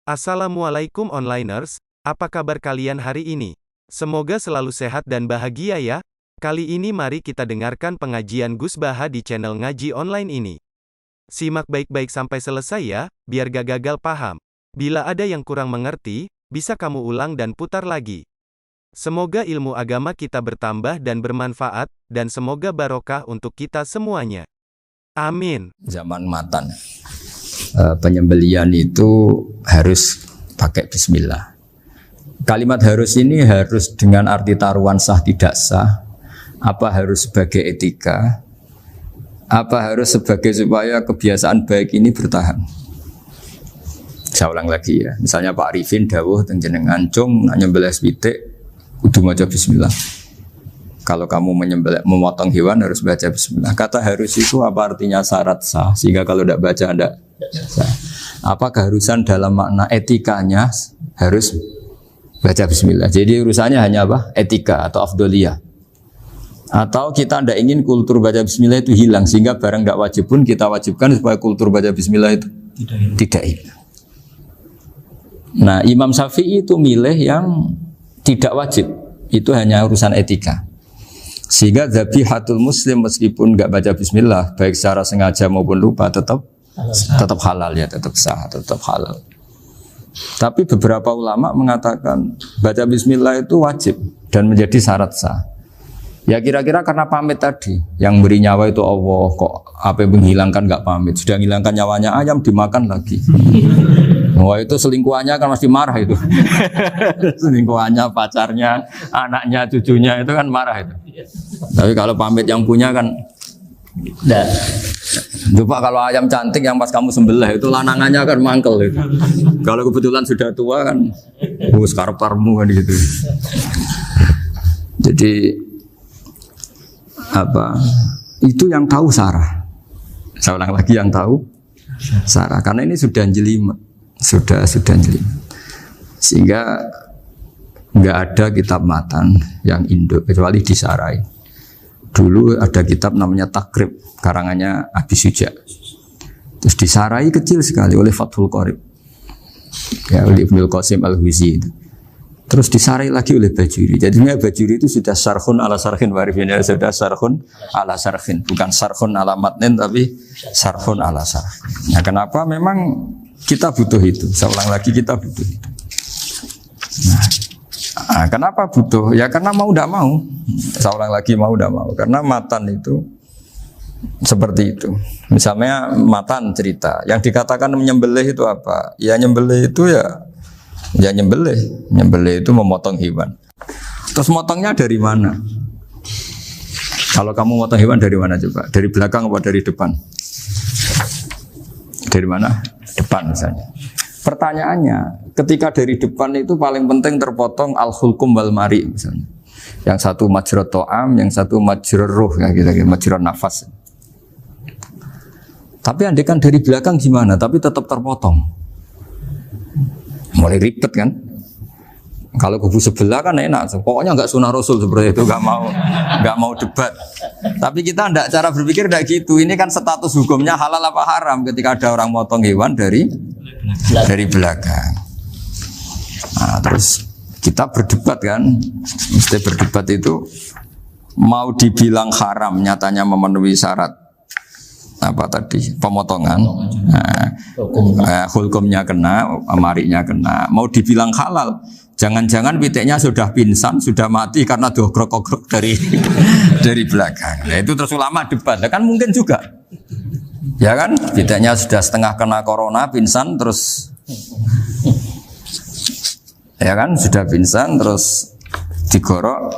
Assalamualaikum onliners, apa kabar kalian hari ini? Semoga selalu sehat dan bahagia ya. Kali ini mari kita dengarkan pengajian Gus Baha di channel ngaji online ini. Simak baik-baik sampai selesai ya, biar gak gagal paham. Bila ada yang kurang mengerti, bisa kamu ulang dan putar lagi. Semoga ilmu agama kita bertambah dan bermanfaat, dan semoga barokah untuk kita semuanya. Amin. Zaman matan, penyembelian itu harus pakai bismillah. Kalimat harus ini harus dengan arti taruhan sah tidak sah. Apa harus sebagai etika? Apa harus sebagai supaya kebiasaan baik ini bertahan? Saya ulang lagi ya. Misalnya Pak Arifin dawuh teng jenengan cung nak nyembelih pitik kudu maca bismillah. Kalau kamu memotong hewan harus baca bismillah. Kata harus itu apa artinya syarat sah? Sehingga kalau tidak baca tidak sah. Apa keharusan dalam makna etikanya harus baca bismillah. Jadi urusannya hanya apa? Etika atau afdoliyah. Atau kita tidak ingin kultur baca bismillah itu hilang. Sehingga barang tidak wajib pun kita wajibkan supaya kultur baca bismillah itu tidak hilang. Nah, Imam Syafi'i itu milih yang tidak wajib. Itu hanya urusan etika. Sehingga dhabihatul muslim meskipun enggak baca bismillah, baik secara sengaja maupun lupa tetap halal ya, tetap sah, tetap halal. Tapi beberapa ulama mengatakan baca bismillah itu wajib dan menjadi syarat sah. Ya kira-kira karena pamit tadi, yang beri nyawa itu Allah, kok apa yang menghilangkan enggak pamit, sudah menghilangkan nyawanya ayam dimakan lagi. Wah itu selingkuhannya kan masih marah itu. Selingkuhannya, pacarnya, anaknya, cucunya itu kan marah itu. Tapi kalau pamit yang punya kan enggak. Coba kalau ayam cantik yang pas kamu sembelih itu lanangannya kan mangkel itu. Kalau kebetulan sudah tua kan karep-karepmu kan gitu. Jadi apa? Itu yang tahu Sarah. Saya ulang lagi yang tahu Sarah karena ini sudah jelimet. Sudah jelimet. Sehingga enggak ada kitab matan yang Indo kecuali disarai. Dulu ada kitab namanya Takrib, karangannya Abi Suja. Terus disarai kecil sekali oleh Fathul Qorib. Ya, oleh Ibnul Qasim Al-Huzi itu. Terus disarai lagi oleh Bajuri. Jadinya Bajuri itu sudah sarhun ala sarhin warifin, sudah sarhun ala sarhin, bukan sarhun ala matnin tapi sarhun ala sarhin. Nah, kenapa memang kita butuh itu? Saya ulang lagi kita butuh itu. Nah, kenapa butuh? Ya karena mau tidak mau. Saya ulang lagi mau tidak mau. Karena matan itu seperti itu. Misalnya matan cerita. Yang dikatakan menyembelih itu apa? Ya nyembelih itu ya nyembelih. Nyembelih itu memotong hewan. Terus motongnya dari mana? Kalau kamu motong hewan dari mana coba? Dari belakang atau dari depan? Dari mana? Depan misalnya. Pertanyaannya, ketika dari depan itu paling penting terpotong al-hulkum wal mari misalnya. Yang satu majrur to'am, yang satu majrur ruh, ya gitu, majrur nafas. Tapi andekan dari belakang gimana? Tapi tetap terpotong. Mulai ribet kan? Kalau kubu sebelah kan enak, pokoknya nggak sunah rasul seperti itu, nggak mau debat. Tapi kita enggak, cara berpikir enggak gitu. Ini kan status hukumnya halal apa haram ketika ada orang motong hewan dari belakang. Nah, terus kita berdebat kan, mesti berdebat itu mau dibilang haram, nyatanya memenuhi syarat apa tadi pemotongan. Nah, hukumnya kena, amarinya kena. Mau dibilang halal, jangan-jangan pitiknya sudah pingsan, sudah mati karena dogrok-dogrok dari belakang. Nah, itu terus ulama debat. Nah, kan mungkin juga. Ya kan, pitiknya sudah setengah kena corona, pingsan terus. Ya kan, sudah pingsan terus digorok.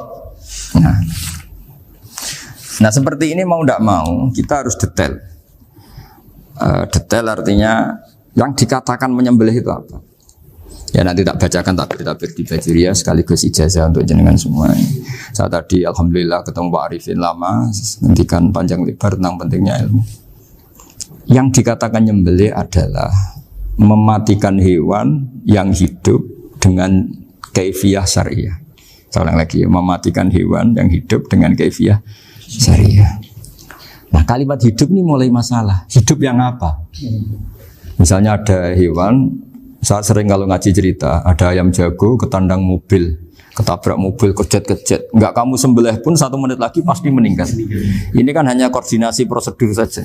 Nah, seperti ini mau tidak mau kita harus detail. Detail artinya yang dikatakan menyembelih itu apa? Ya nanti tak bacakan tabir-tabir di Bajiria sekaligus ijazah untuk jenengan semua. Saya tadi alhamdulillah ketemu Pak Arifin lama, ngendikan panjang lebar tentang pentingnya ilmu. Yang dikatakan nyembelih adalah mematikan hewan yang hidup dengan kaifiyah syariah. Saya ulang lagi, mematikan hewan yang hidup dengan kaifiyah syariah. Nah, kalimat hidup ini mulai masalah. Hidup yang apa? Misalnya ada hewan Saya sering kalau ngaji cerita, ada ayam jago ketandang mobil, ketabrak mobil, kejet-kejet. Enggak kamu sembelih pun 1 menit lagi pasti meninggal. Ini kan hanya koordinasi prosedur saja.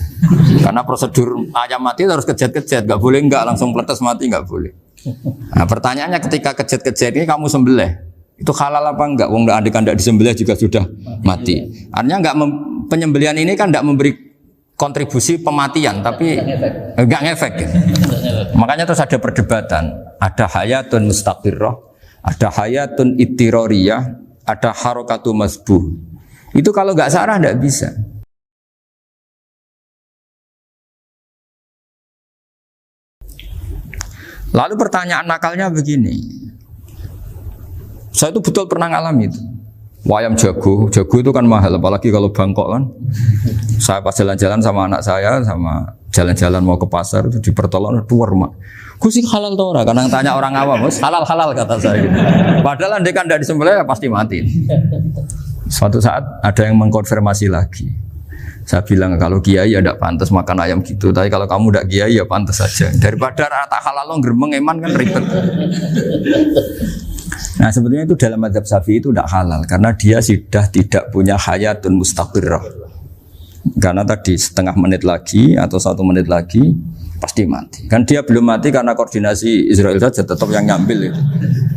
Karena prosedur ayam mati harus kejet-kejet, enggak boleh enggak langsung peletes mati, enggak boleh. Nah, pertanyaannya ketika kejet-kejet ini kamu sembelih, itu halal apa enggak? Wong enggak disembelih juga sudah mati. Artinya penyembelihan ini kan enggak memberi kontribusi pematian, tapi enggak ngefek. Ya. Makanya terus ada perdebatan, ada hayatun mustaqirrah, ada hayatun ittiroriyah, ada harokatu masbuh. Itu kalau enggak sarah enggak bisa. Lalu pertanyaan nakalnya begini, saya itu betul pernah ngalami itu. Wayam jago itu kan mahal, apalagi kalau Bangkok kan. Saya pas jalan-jalan sama anak saya, sama jalan-jalan mau ke pasar itu di pertolongan tuar mak. Gus halal toh ora? Karena tanya orang awam, halal kata saya. Gitu. Padahal andai kan tidak disembelih ya pasti mati. Suatu saat ada yang mengkonfirmasi lagi. Saya bilang kalau kiai ya tidak pantas makan ayam gitu, tapi kalau kamu tidak kiai ya pantas saja. Daripada rata halal lo geremeng eman kan ribet. Nah sebetulnya itu dalam mazhab Syafi'i itu tidak halal karena dia sudah tidak punya hayatun mustaqirrah. Karena tadi setengah menit lagi atau 1 menit lagi pasti mati. Kan dia belum mati karena koordinasi Israel saja tetap yang ngambil itu.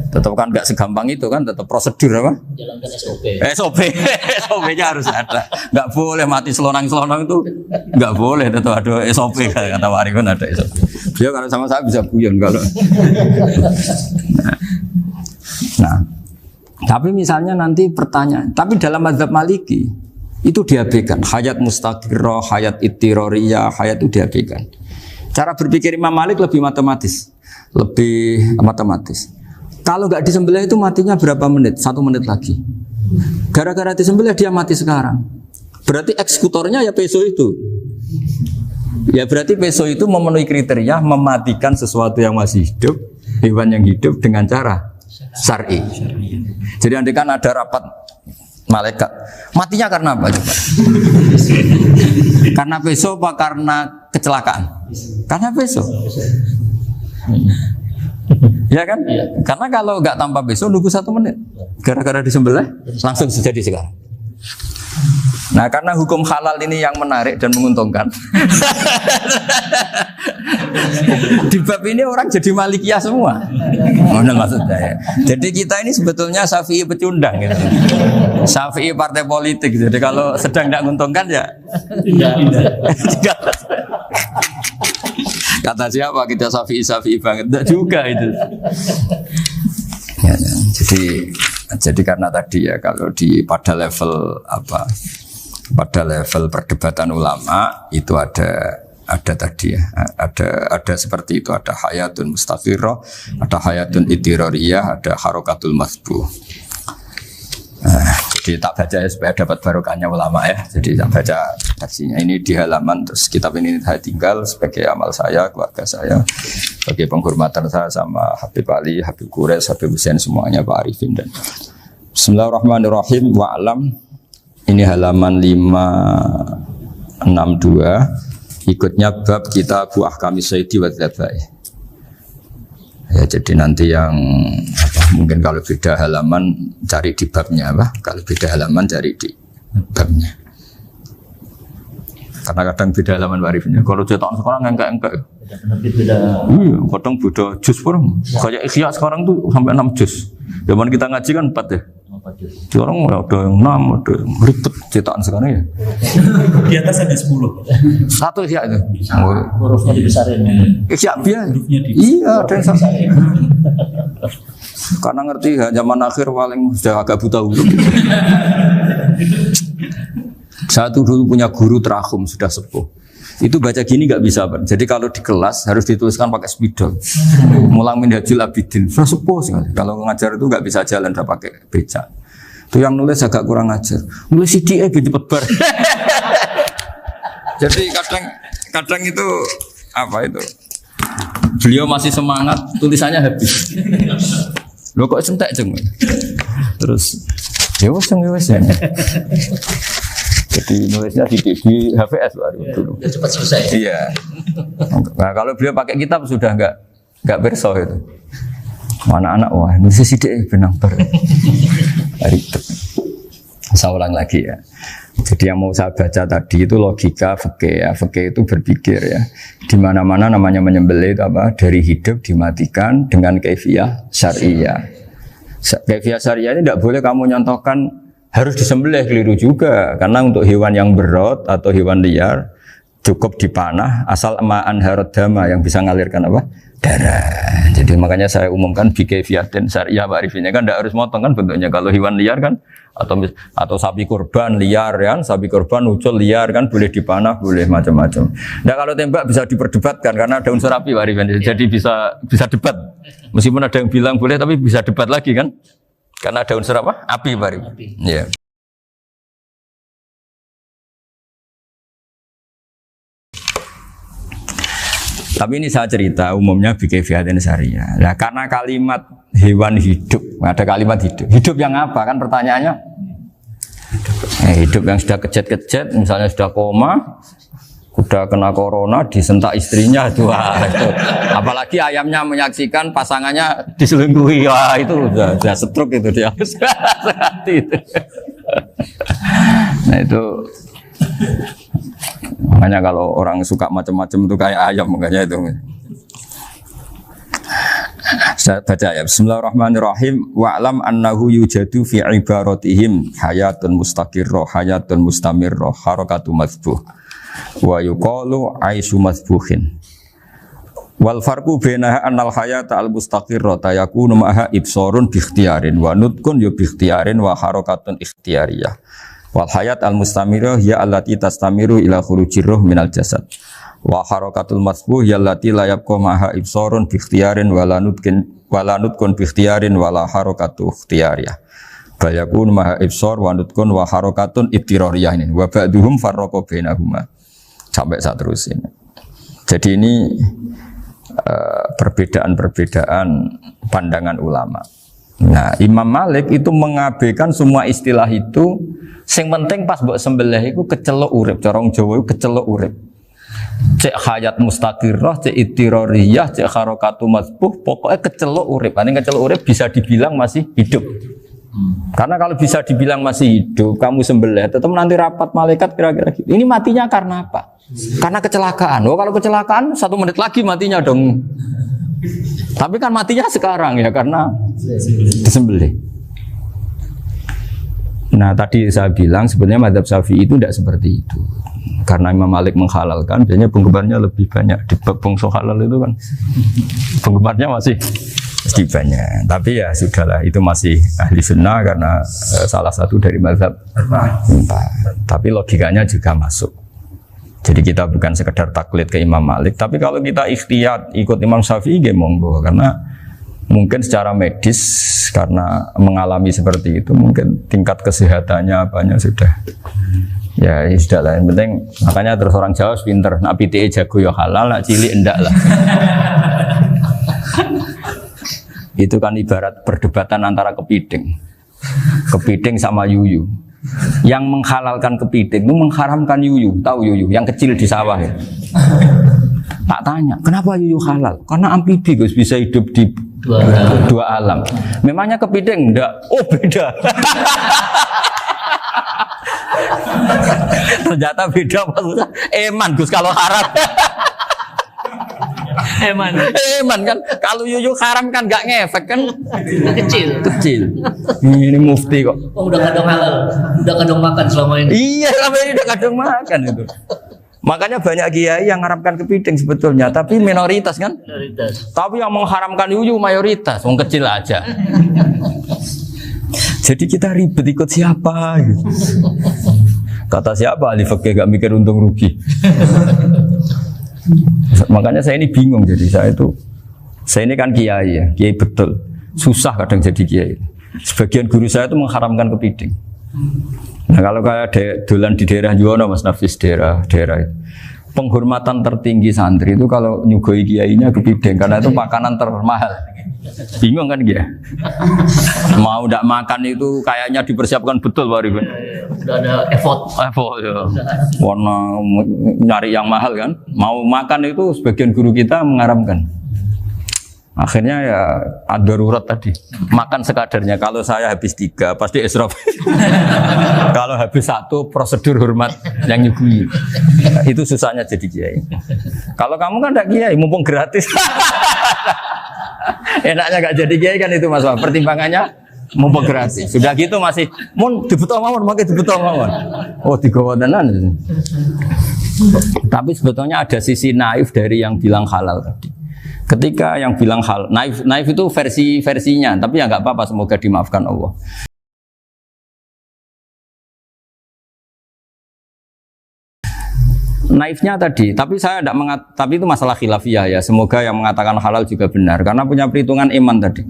Tetap kan nggak segampang itu kan, tetap prosedur apa? Jalankan SOP. SOP-nya harus ada. Nggak boleh mati selonang-selonang itu nggak boleh. Tetap ada SOP kata Pak Arifin ada SOP. Dia kalau sama saya bisa buyon kalau. Nah, tapi misalnya nanti pertanyaan, tapi dalam mazhab Maliki itu diabaikan, hayat mustaqirrah, hayat ittiroriyah, hayat itu diabaikan. Cara berpikir Imam Malik lebih matematis. Kalau nggak disembelih itu matinya berapa menit? 1 menit lagi. Gara-gara disembelih dia mati sekarang. Berarti eksekutornya ya peso itu. Ya berarti peso itu memenuhi kriteria mematikan sesuatu yang masih hidup, hewan yang hidup dengan cara syar'i. Jadi andai kan ada rapat malaikat, matinya karena apa coba? Karena peso apa karena kecelakaan? Karena peso. Ya kan? Karena kalau nggak tanpa peso nunggu 1 menit, gara-gara disembelih langsung terjadi sekarang. Nah karena hukum halal ini yang menarik dan menguntungkan. Di bab ini orang jadi Malikiyah semua. Mana maksudnya? Jadi kita ini sebetulnya Syafi'i pecundang gitu. Syafi'i partai politik. Jadi kalau sedang tidak menguntungkan ya tidak. Kata siapa kita Syafi'i banget? Tidak juga itu. Ya. Jadi karena tadi ya kalau pada level apa? Pada level perdebatan ulama itu ada tadi ya, ada seperti itu, ada hayatun mustaqirrah, ada hayatun ittiroriyah, ada harokatul masbuh. Jadi tak baca ya supaya dapat barokahnya ulama ya. Jadi tak baca versinya ini di halaman, terus kitab ini saya tinggal sebagai amal saya, keluarga saya, sebagai penghormatan saya sama Habib Ali, Habib Qures, Habib Hussein semuanya, Pak Arifin dan Bismillahirrahmanirrahim. Wa'alam. Ini halaman 562. Ikutnya bab kita buah kami sayyidi wa dzabai. Ya jadi nanti yang mungkin kalau beda halaman cari di babnya kalau beda halaman cari di babnya. Karena kadang beda halaman warifnya. Kalau cetakan sekarang enggak. Beda. Iya, kadang beda juz pun. Kayak Ikhya sekarang tuh sampai 6 juz. Zaman kita ngaji kan 4 ya. Sekarang ada yang 6, ada yang ribet cetakan sekarang ya. Di atas ada 10. Satu Ikhya itu. Hurufnya dibesarin. Ikhya biasa. Iya, ada yang sama. Karena ngerti zaman akhir paling sudah agak buta huruf. Saya tuh dulu punya guru terakhum sudah sepuh. Itu baca gini nggak bisa, Pak. Jadi kalau di kelas harus dituliskan pakai spidol. Mulang Minhajul Abidin, sudah sepuh sekali. Kalau ngajar itu nggak bisa jalan, udah pakai beca. Itu yang nulis agak kurang ajar. Nulis CDE gitu cepet bar. Jadi kadang itu apa itu? Beliau masih semangat, tulisannya habis. Loh kok sentek jeng? Terus ya wes ya. Jadi nulisnya di HVS baru dulu. Cepat selesai. Iya. Nah kalau beliau pakai kitab sudah enggak Enggak perso itu. Anak-anak wah ini sithik benang ber. Ribet. Saya ulang lagi ya. Jadi yang mau saya baca tadi itu logika fikih ya. Fikih itu berpikir ya. Di mana-mana namanya menyembelih itu apa? Dari hidup dimatikan dengan kaifiyah syariah. Kaifiyah syariah ini tidak boleh kamu nyontohkan harus disembelih, keliru juga. Karena untuk hewan yang berat atau hewan liar cukup dipanah asal ma'an harodama yang bisa ngalirkan apa? Darah. Jadi makanya saya umumkan bikaifiyatin syariah Pak Arifin kan tidak harus motong kan bentuknya. Kalau hewan liar kan atau sapi kurban liar kan, sapi kurban ucul liar kan boleh dipanah, boleh macam-macam. Nah kalau tembak bisa diperdebatkan karena ada unsur api Pak Arifin. Jadi bisa debat. Meskipun ada yang bilang boleh tapi bisa debat lagi kan? Karena ada unsur apa? Api Pak Arifin. Iya. Tapi ini saya cerita umumnya bikaifiyatin syariah. Nah, karena kalimat hewan hidup, ada kalimat hidup. Hidup yang apa kan pertanyaannya? Hidup yang sudah kejet-kejet, misalnya sudah koma, sudah kena corona, disentak istrinya itu. Apalagi ayamnya menyaksikan pasangannya diselingkuhi, wah itu sudah stroke itu dia. Nah itu. Makanya kalau orang suka macam-macam itu kayak ayam makanya itu. Saya baca ya. Bismillahirrahmanirrahim. Wa'lam annahu yujadu fi ibaratihim hayatun mustaqirrah, hayatun mustamirrah, harakatu madhbuh. Wa yuqalu aisyu madhbuhin. Wal farqu bainaha annal hayata al mustaqirrah yakunu ma'ha ibsarun bi ikhtiyarin wa nutqun yu bi ikhtiyarin wa harakatun ikhtiyariyah. Wal hayat al mustamirah ya allati tastamiru ila khurujir ruh minal jasad. Wa harakatul masbuh ya allati la yabqa maha ibsarun bi ikhtiyarin wala nutqun bi ikhtiyarin wala harakatu ikhtiyariyah. Bal yakun maha ibsar wa nutqun wa harakatun ittirariyah ini. Wa ba'duhum farraqa bainahuma. Sampai saat terus ini. Jadi ini perbedaan-perbedaan pandangan ulama. Nah, Imam Malik itu mengabaikan semua istilah itu. Sing penting pas mbok sembelih iku kecelok urip, cara wong Jawa iku kecelok urip. Cek hayat mustaqirrah, cek ittirariyah, cek harakatu masbuh, pokoknya kecelok urip. Ane kecelok urip bisa dibilang masih hidup. Karena kalau bisa dibilang masih hidup, kamu sembelih tetap nanti rapat malaikat kira-kira gitu. Ini matinya karena apa? Karena kecelakaan. Oh, kalau kecelakaan 1 menit lagi matinya dong. Tapi kan matinya sekarang ya karena disembelih. Nah tadi saya bilang sebenarnya mazhab Syafi'i itu tidak seperti itu. Karena Imam Malik menghalalkan, biasanya penggemarnya lebih banyak. Di bab bangsa halal itu kan penggemarnya masih banyak. Tapi ya sudahlah, itu masih ahli sunnah karena salah satu dari mazhab 4. Tapi logikanya juga masuk. Jadi kita bukan sekedar taklid ke Imam Malik, tapi kalau kita ikhtiyat ikut Imam Syafi'i ya monggo, karena mungkin secara medis karena mengalami seperti itu mungkin tingkat kesehatannya apanya sudah ya sudah lah, yang penting makanya terus orang Jawa pinter nak PTE jago ya halal, nak cilik enggak lah. Itu kan ibarat perdebatan antara kepiting sama yuyu. Yang menghalalkan kepiting itu mengharamkan yuyu. Tahu yuyu yang kecil di sawah ya. Tak tanya, kenapa yuyu halal? Karena amfibi Gus, bisa hidup di dua alam. Memangnya kepiting enggak? Oh beda. Ternyata beda maksudnya. Eman Gus kalau haram. Eman kan kalau yuyu haram kan enggak ngefek kan kecil. Ini mufti kok. Oh udah kadang halal, udah kadang makan selama ini. Iya selama ini udah kadang makan itu. Makanya banyak kiai yang mengharamkan kepiting sebetulnya, tapi minoritas kan? Minoritas. Tapi yang mengharamkan yuyu mayoritas, wong kecil aja. Jadi kita ribet ikut siapa? Gitu. Kata siapa? Ahli fikih gak mikir untung rugi. Makanya saya ini bingung, jadi saya ini kan kiai ya, kiai betul. Susah kadang jadi kiai. Sebagian guru saya itu mengharamkan kepiting. Nah kalau kayak dolan di daerah Juwono Mas Nafis daerah itu. Penghormatan tertinggi santri itu kalau nyugoi kiainya kepiting karena itu makanan termahal. Bingung kan dia? Mau tidak makan itu kayaknya dipersiapkan betul Pak Ribon. Sudah ada effort ya. Warna nyari yang mahal kan. Mau makan itu sebagian guru kita mengharamkan. Akhirnya ya darurat tadi. Makan sekadarnya. Kalau saya habis 3 pasti israf. Kalau habis 1 prosedur hormat yang nyugui. Itu susahnya jadi kiai. Kalau kamu kan tidak kiai, mumpung gratis. Enaknya gak jadi kiai kan itu Mas. Pertimbangannya mumpung gratis. Sudah gitu masih mun dibutuh mawon, makai dibutuh mawon. Oh, digawa tenan. Tapi sebetulnya ada sisi naif dari yang bilang halal tadi. Ketika yang bilang halal, naif itu versinya, tapi ya nggak apa-apa, semoga dimaafkan Allah. Naifnya tadi, tapi saya tidak tapi itu masalah khilafiyah ya. Semoga yang mengatakan halal juga benar, karena punya perhitungan iman tadi.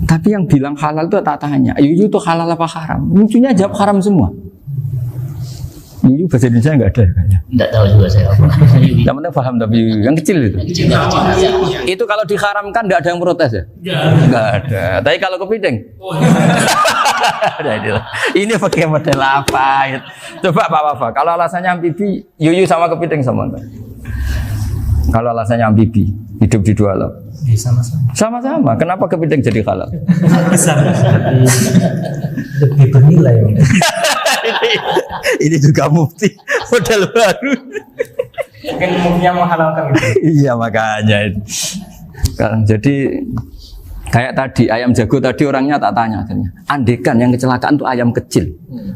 Tapi yang bilang halal itu tak tanya, Yuyu itu halal apa haram? Lucunya jawab haram semua. Yuyu bahasa Indonesia nggak ada kayaknya. Tidak tahu juga saya apa. Yang penting paham tapi Yuyu, yang kecil itu. Itu kalau diharamkan nggak ada yang protes ya? Nggak ada. Tapi kalau kepiting? Ini pakai model apa? Coba Pak. Kalau alasannya amfibi, Yuyu sama kepiting sama enggak? Kalau alasannya amfibi, hidup di 2 alam. Sama-sama. Sama-sama. Kenapa kepiting jadi halal? Lebih bernilai. Ini juga mufti model baru. Mungkin umumnya menghalalkan itu. Iya makanya itu. Kan, jadi kayak tadi ayam jago tadi orangnya tak tanya akhirnya. Andekan yang kecelakaan itu ayam kecil.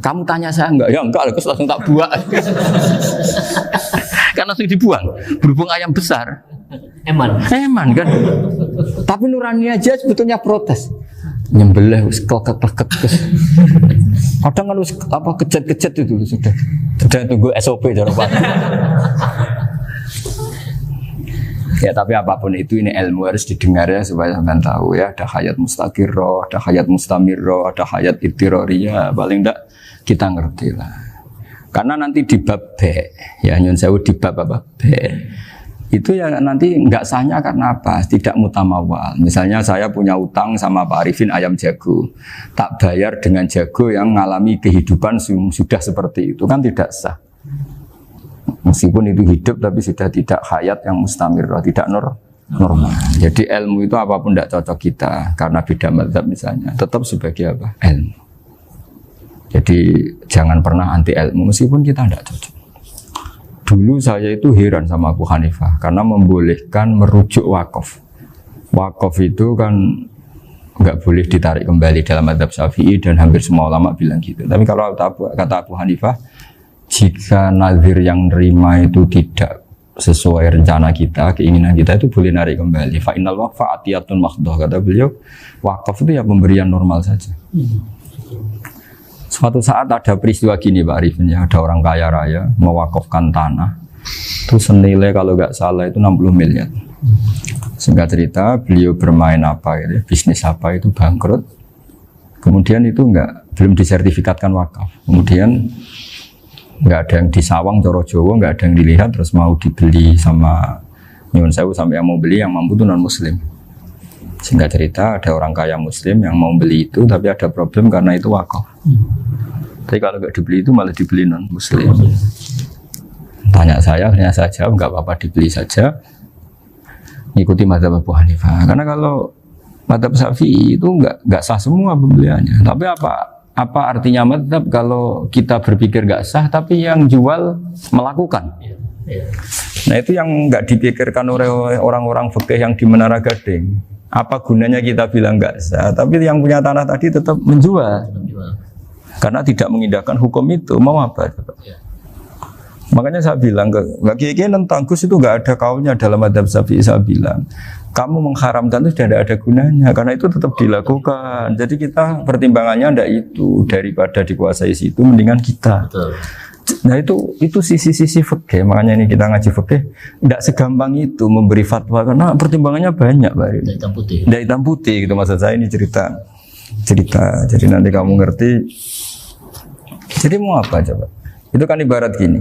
Kamu tanya saya enggak? Ya enggak, aku langsung tak buang. Kan langsung dibuang. Berhubung ayam besar. Eman kan. Tapi nurani aja sebetulnya protes. Nyembelih klek-klek. Kadang kan apa kejet-kejet itu sudah tunggu SOP dari Pak. Ya tapi apapun itu ini ilmu harus didengar ya supaya sampean tahu ya, ada hayat mustaqirroh, ada hayat mustamirroh, ada hayat ittiroriyah, paling enggak kita ngerti lah. Karena nanti di bab B, ya nyun sewu di bab apa B, itu ya nanti nggak sahnya karena apa? Tidak mutamawal. Misalnya saya punya utang sama Pak Arifin ayam jago, tak bayar dengan jago yang mengalami kehidupan sudah seperti itu, kan tidak sah. Meskipun itu hidup tapi sudah tidak hayat yang mustamirroh, tidak normal. Jadi ilmu itu apapun tidak cocok kita karena beda mazhab misalnya, tetap sebagai apa? Ilmu. Jadi jangan pernah anti ilmu meskipun kita tidak cocok. Dulu saya itu heran sama Abu Hanifah karena membolehkan merujuk wakaf. Wakaf itu kan nggak boleh ditarik kembali dalam mazhab Syafi'i dan hampir semua ulama bilang gitu. Tapi kalau kata Abu Hanifah, jika nazir yang nerima itu tidak sesuai rencana kita, keinginan kita, itu boleh narik kembali. Fa innal waqfa atiyatun makhdoh, kata beliau. Wakaf itu ya pemberian normal saja. Suatu saat ada peristiwa gini Pak Arifin ya, ada orang kaya raya mewakafkan tanah itu senilai kalau nggak salah itu 60 miliar. Singkat cerita beliau bermain apa gitu, bisnis apa itu bangkrut. Kemudian itu belum disertifikatkan wakaf. Kemudian nggak ada yang disawang coro Jawa, nggak ada yang dilihat, terus mau dibeli sama nyuwun sewu sampai yang mau beli yang mampu itu non muslim. Singkat cerita ada orang kaya muslim yang mau beli itu tapi ada problem karena itu wakaf. Tapi kalau nggak dibeli itu malah dibeli non muslim. Tanya saya, akhirnya saya jawab nggak apa-apa dibeli saja. Ikuti mazhab Abu Hanifah. Karena kalau mazhab Syafi'i itu nggak sah semua pembeliannya. Tapi apa artinya mazhab kalau kita berpikir nggak sah tapi yang jual melakukan? Nah itu yang nggak dipikirkan oleh orang-orang fikih yang di Menara Gading. Apa gunanya kita bilang nggak sah, tapi yang punya tanah tadi tetap menjual. Karena tidak mengindahkan hukum itu, mau apa? Makanya saya bilang bagi tentang Gus itu nggak ada kaulnya dalam mazhab Syafi'i. Saya bilang kamu mengharamkan itu tidak ada gunanya karena itu tetap dilakukan. Jadi kita pertimbangannya ndak itu, daripada dikuasai situ mendingan kita. Betul. Nah itu sisi-sisi fikih. Makanya ini kita ngaji fikih tidak segampang itu memberi fatwa karena pertimbangannya banyak Pak. Dari hitam putih. Dari hitam putih gitu maksud saya, ini cerita. Jadi nanti kamu ngerti. Jadi mau apa coba? Itu kan ibarat gini.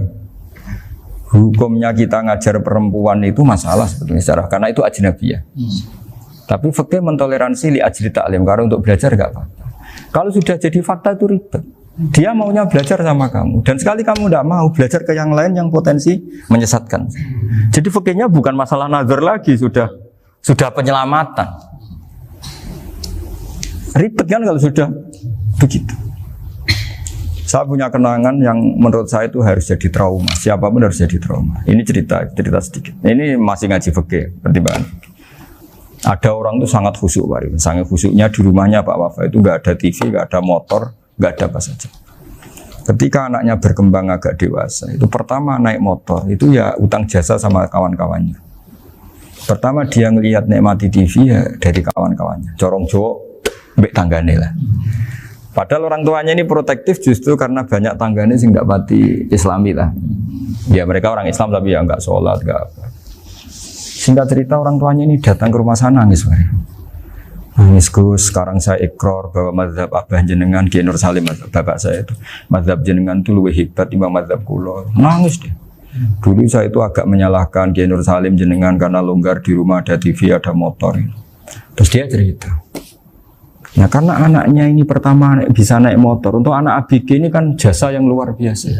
Hukumnya kita ngajar perempuan itu masalah sebetulnya secara karena itu ajnabiyah. Tapi fikih mentoleransi li ajli ta'lim karena untuk belajar enggak apa-apa. Kalau sudah jadi fakta itu ribet. Dia maunya belajar sama kamu dan sekali kamu tidak mau belajar ke yang lain yang potensi menyesatkan. Jadi fikihnya bukan masalah nazar lagi, sudah sudah penyelamatan. Ribet kan kalau sudah begitu. Saya punya kenangan yang menurut saya itu harus jadi trauma. Siapapun harus jadi trauma. Ini cerita sedikit. Ini masih ngaji fikih, pertimbangan. Ada orang itu sangat khusyuk, Pak. Sangat khusyuknya di rumahnya Pak Wafa itu nggak ada TV, nggak ada motor, nggak ada apa saja. Ketika anaknya berkembang agak dewasa, itu pertama naik motor, itu ya utang jasa sama kawan-kawannya. Pertama dia ngelihat nikmati TV ya dari kawan-kawannya. Corong Jawa, mbek tanggane lah. Padahal orang tuanya ini protektif justru karena banyak tanggane sing nggak pati Islami lah. Ya mereka orang Islam tapi ya nggak sholat, nggak apa. Singkat cerita orang tuanya ini datang ke rumah sana nangis, nangis Gus. Sekarang saya ikrar bahwa mazhab Abah jenengan Kiai Nur Salim, bapak saya itu mazhab jenengan itu lebih hebat timbang mazhab kula. Nangis dia. Dulu saya itu agak menyalahkan Kiai Nur Salim jenengan karena longgar di rumah ada TV ada motor. Terus dia cerita. Nah karena anaknya ini pertama bisa naik motor, untuk anak ABG ini kan jasa yang luar biasa.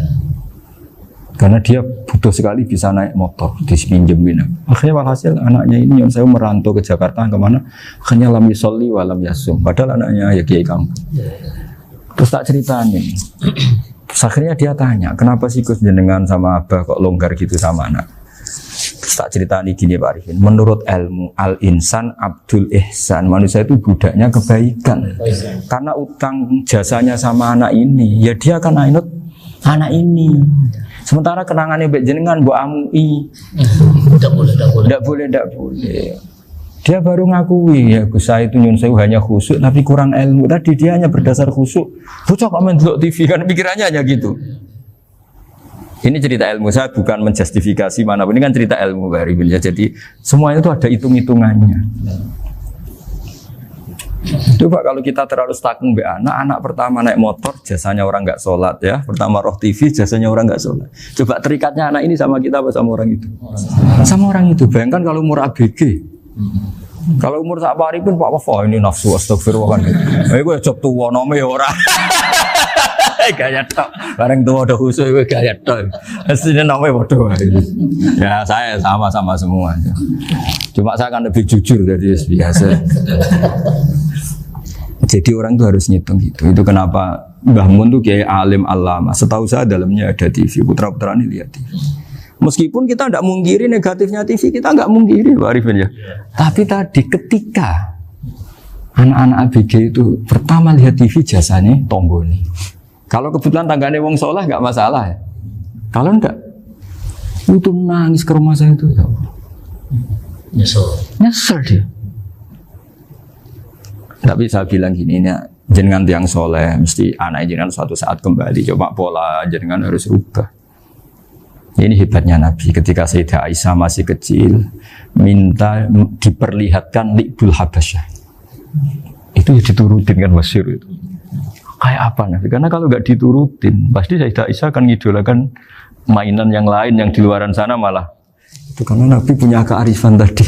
Karena dia butuh sekali bisa naik motor, dipinjemin. Akhirnya walhasil anaknya ini yang saya merantau ke Jakarta kemana, akhirnya lam yusolli wa lam yasum. Padahal anaknya ya kiai kampung. Terus tak ceritain. Akhirnya dia tanya, kenapa sih Gus jenengan sama Abah kok longgar gitu sama anak? Tak cerita ini gini Pak Arifin, menurut ilmu al-insan abdul ihsan, manusia itu budaknya kebaikan. Karena utang jasanya sama anak ini, ya dia akan ainut anak ini. Sementara kenangannya mbek jenengan mbok amui. Tidak boleh. Dia baru ngakui ya Gus saya itu nyun sewu hanya khusyuk tapi kurang ilmu. Tadi dia hanya berdasar khusyuk. Bocah kok main delok TV kan pikirannya hanya gitu. Ini cerita ilmu, saya bukan menjustifikasi manapun, ini kan cerita ilmu Pak Arifin ya. Jadi semuanya itu ada hitung-hitungannya. Coba kalau kita terlalu stakung be anak pertama naik motor, jasanya orang nggak sholat ya. Pertama roh TV, jasanya orang nggak sholat. Coba terikatnya anak ini sama kita apa sama orang itu? Sama orang itu. Bayangkan kalau umur ABG. Kalau umur sak Pak Arifin Pak Wafa ini nafsu astagfirullah kan. Gue job tua nome orang. Gaya tok, bareng tua udah khusus gue gaya tok. Aslinya namanya bodoh. Ya saya sama semua. Cuma saya kan lebih jujur dari biasa. Jadi orang itu harus ngitung gitu. Itu kenapa Mbah Mun tuh kayak alim alama. Setahu saya dalamnya ada TV. Putra-putra ini lihat TV. Meskipun kita tidak mungkiri negatifnya TV, kita nggak mungkiri Pak Arifin ya. Tapi tadi ketika anak-anak ABG itu pertama lihat TV jasanya tombol nih. Kalau kebetulan tanggane wong soleh nggak masalah ya. Kalau enggak, itu nangis ke rumah saya itu ya. Nyesel dia. Tapi saya bilang gini, ini jenengan tiang soleh, mesti anak jenengan suatu saat kembali. Coba pola jenengan harus rubah. Ini hebatnya Nabi. Ketika Sayyidah Aisyah masih kecil, minta diperlihatkan Li'bul Habasyah. Itu ya diturutin kan masyhur itu. Kayak apa Nabi? Karena kalau nggak diturutin, pasti Sayyidah Aisyah akan ngidolakan mainan yang lain yang di luaran sana malah. Itu karena Nabi punya kearifan tadi.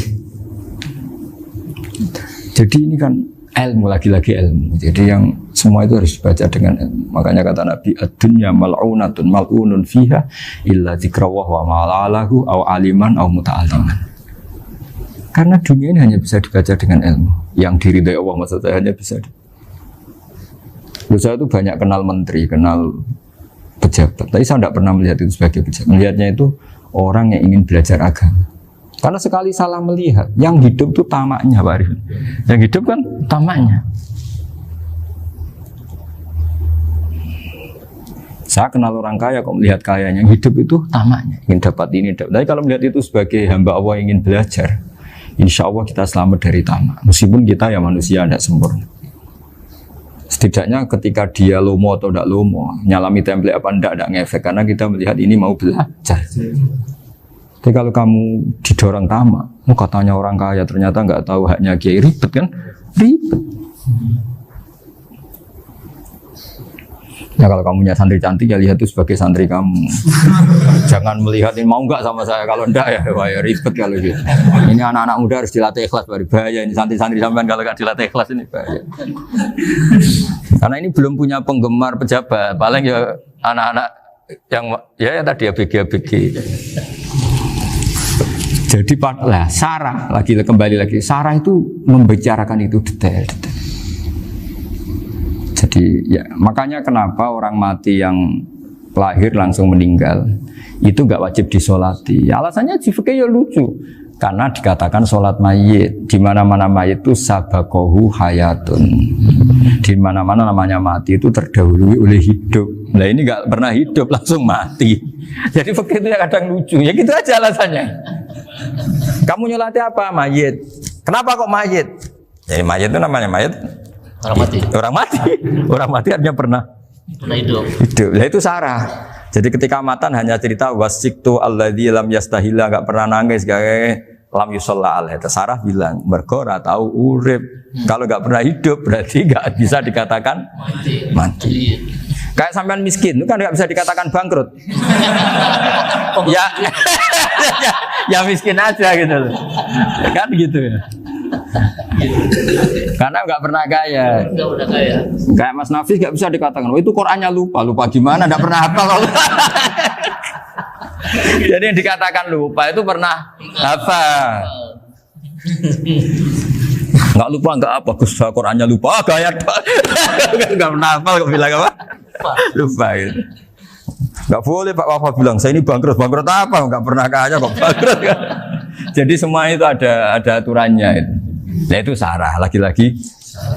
Jadi ini kan ilmu, lagi-lagi ilmu. Jadi yang semua itu harus dibaca dengan ilmu. Makanya kata Nabi, ad-dunya mal'unatun mal'unun fiha illa dzikrawah wa ma'alahu aw aliman aw muta'alliman. Karena dunia ini hanya bisa dibaca dengan ilmu. Yang diridai Allah maksud saya hanya bisa saya itu banyak kenal menteri, kenal pejabat. Tapi saya tidak pernah melihat itu sebagai pejabat. Melihatnya itu orang yang ingin belajar agama. Karena sekali salah melihat, yang hidup itu tamaknya Pak Arifin. Yang hidup kan tamaknya. Saya kenal orang kaya kok melihat kayanya, yang hidup itu tamaknya. Ingin dapat ini, dapat. Tapi kalau melihat itu sebagai hamba Allah yang ingin belajar, insya Allah kita selamat dari tamak. Meskipun kita ya manusia tidak sempurna. Setidaknya ketika dia lomo atau tidak lomo, nyalami template apa tidak ngefek karena kita melihat ini mau belajar. Tapi kalau kamu didorong tamak, katanya orang kaya ternyata nggak tahu haknya kiai, ribet kan? Ribet. Ya kalau kamu punya santri cantik ya lihat itu sebagai santri kamu. Jangan melihat ini mau nggak sama saya, kalau enggak ya wah ya ribet kalau gitu. Ini anak-anak muda harus dilatih ikhlas, baru bahaya ini santri-santri sampean kalau nggak dilatih ikhlas ini bahaya. Karena ini belum punya penggemar pejabat, paling ya anak-anak yang ya tadi ABG. Jadi lah Sarah lagi kembali lagi Sarah itu membicarakan itu detail. Jadi ya makanya kenapa orang mati yang lahir langsung meninggal itu nggak wajib disolati. Alasannya fikih ya lucu. Karena dikatakan sholat mayit, di mana-mana mayit itu sabakohu hayatun, di mana-mana namanya mati itu terdahului oleh hidup. Nah ini nggak pernah hidup langsung mati. Jadi begitu ya kadang lucu, ya gitu aja alasannya. Kamu nyolati apa? Mayit. Kenapa kok mayit? Jadi mayit itu namanya mayit. Orang mati. Orang mati. Orang mati artinya pernah Hidup. hidup. Nah itu Sarah. Jadi ketika matan hanya cerita wasiktu alladzi lam yastahila, nggak pernah nangis, kayak lam yusalla alaih. Sarah bilang mergo ora tahu urip. Kalau nggak pernah hidup berarti nggak bisa dikatakan mati. Kayak sampean miskin itu kan nggak bisa dikatakan bangkrut. ya, ya miskin aja gitu loh. Kan gitu ya. Karena nggak pernah kaya. Enggak udah kaya. Kayak Mas Nafis nggak bisa dikatakan, oh itu Qurannya lupa gimana? Nggak pernah hafal. Jadi yang dikatakan lupa itu pernah hafal. Nggak lupa nggak apa, Gus Qurannya lupa, gaya nggak pernah hafal kok bilang apa? Lupa gitu. Nggak boleh Pak Wafa bilang saya ini bangkrut apa? Nggak pernah kaya kok bangkrut. Jadi semua itu ada aturannya itu. Nah itu Sarah lagi-lagi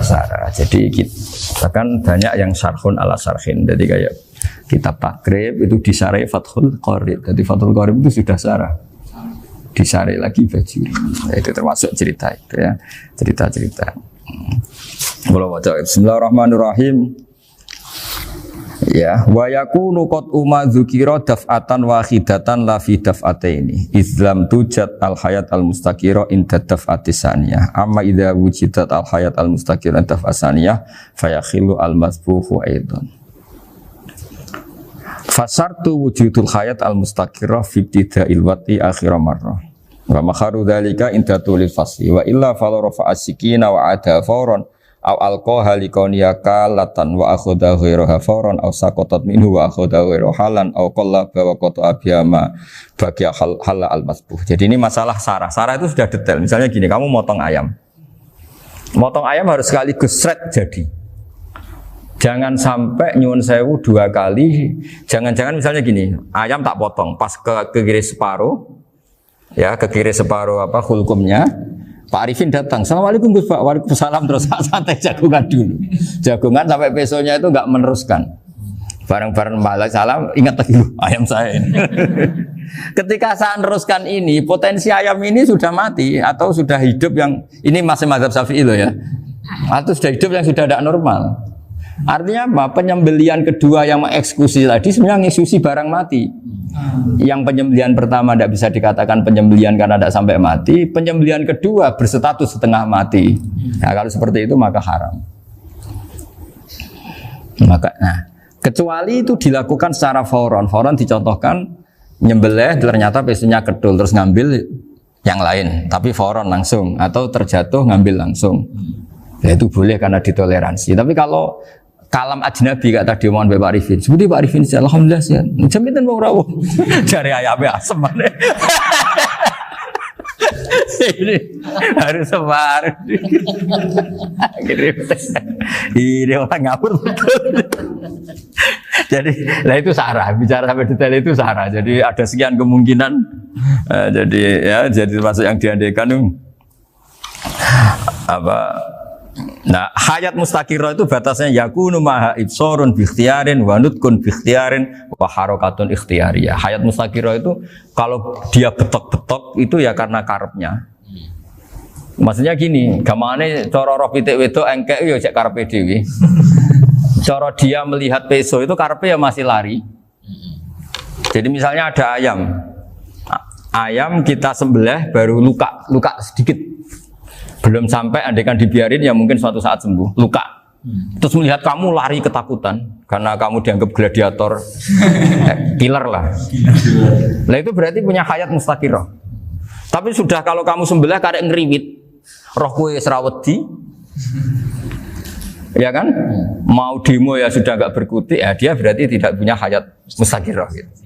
Sarah. Jadi kita kan banyak yang syarhun ala syarhin. Jadi kayak kitab takrib itu disarai Fathul Qorib. Jadi Fathul Qorib itu sudah Sarah. Disarai lagi Bajuri. Nah, itu termasuk cerita itu ya. Cerita-cerita. Bismillahirrahmanirrahim. Ya, wa yakunu qad umadzukira daf'atan wahidatan la fi daf'ataini. Islam tujad al hayat al mustaqira inda daf'atis saniyah. Amma idza wujidat al hayat al mustaqira inda daf'as saniyah fayakhilu al masbuhu aidan. Fasartu wujudul hayat al mustaqira fi ibtida'il wati akhir marrah. Wa makharu dzalika inda tulil fasli wa illa fala rafa'a sikina wa ada fawran aw alqaha liqawniyaka latan wa akhudha ghairaha fawran aw saqatat minhu wa akhudha ghairu halan aw qallaba wa qata abiyama bagi hal al masbuh. Jadi ini masalah Sarah. Sarah itu sudah detail. Misalnya gini, kamu motong ayam. Motong ayam harus sekaligus shred jadi. Jangan sampai nyuwun sewu 2 kali. Jangan-jangan misalnya gini, ayam tak potong pas ke kiri separuh. Ya, ke kiri separuh apa hulkumnya. Pak Arifin datang, Assalamualaikum Gus Pak, waalaikumsalam, terus santai jagungan dulu. Jagungan sampai besoknya itu enggak meneruskan. Bareng-bareng balik salam, ingat lagi ayam saya ini. Ketika saya meneruskan ini, potensi ayam ini sudah mati atau sudah hidup yang ini masih mazhab Syafi'i loh ya. Atau sudah hidup yang sudah tidak normal. Artinya apa? Penyembelian kedua yang mengeksekusi tadi sebenarnya ngisusi barang mati. Yang penyembelian pertama tidak bisa dikatakan penyembelian karena tidak sampai mati. Penyembelian kedua berstatus setengah mati. Nah, kalau seperti itu maka haram. Nah, kecuali itu dilakukan secara fauron. Fauron dicontohkan nyembelih ternyata pesunya kedul terus ngambil yang lain, tapi fauron langsung atau terjatuh ngambil langsung. Ya, itu boleh karena ditoleransi. Tapi kalau kalam ajnabi kata dia mohon Pak Arifin. Seperti Pak Arifin alhamdulillah sih. Jaminan mau rawuh. Cari ayamnya asem mana. Ini harus sebar. Ini orang ngawur betul. Jadi, lah itu Sarah. Bicara sampai detail itu Sarah. Jadi ada sekian kemungkinan. Jadi ya, jadi termasuk yang diandaikan apa? Nah, hayat mustaqirah itu batasnya yakunu maha ibsorun biikhtiarin wa nutkun biikhtiarin wa harakatun ikhtiyariyah. Hayat mustaqirah itu kalau dia betok-betok itu ya karena karepnya. Maksudnya gini, gamane cara roh pitik wedok engkek ya cek karepe dhewe. Cara dia melihat peso itu karepe ya masih lari. Jadi misalnya ada ayam. Ayam kita sembelih baru luka sedikit. Belum sampai andaikan dibiarin ya mungkin suatu saat sembuh, luka. Terus melihat kamu lari ketakutan karena kamu dianggap gladiator, killer lah. Nah itu berarti punya hayat mustaqirah. Tapi sudah kalau kamu sembelih karek ngeriwit, roh kowe serawedi, ya kan? Mau demo ya sudah enggak berkutik, ya dia berarti tidak punya hayat mustaqirah. Gitu.